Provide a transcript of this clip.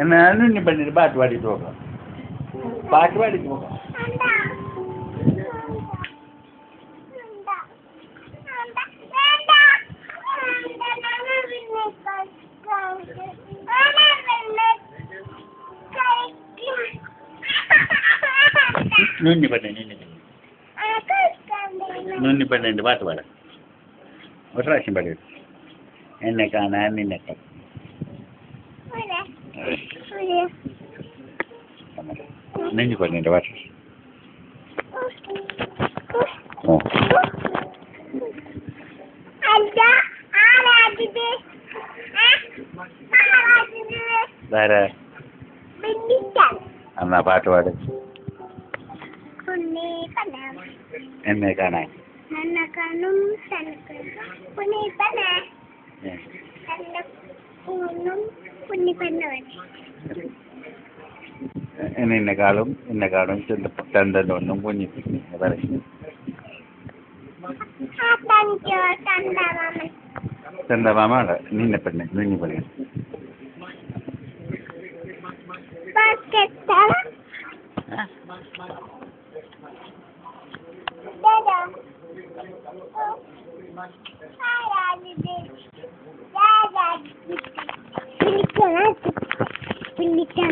എന്നാലും ഇനി പെണ്ണിന് പാട്ട് പാടിയിട്ട് നോക്കാം. പാട്ട് പാടിയിട്ട് നോക്കാം. നുന്നി പെണ്ണിൻ്റെ പാട്ട് പാടാം. ഒരു പ്രാവശ്യം പാടി. എന്നെ കാണാൻ നിന്നെ നുന്നി പെണ്ണിൻ്റെ പാട്ട്. എന്നാ പാട്ട് പാട്. എന്നെ കാണാൻ എന്നെക്കാളും ചന്തൊന്നും കുഞ്ഞിപ്പിക്കും. ചന്ദമാമാണ് നിന്നെ പെണ്ണ് നുഞ്ഞി പെണ്ണ്. Pindikan.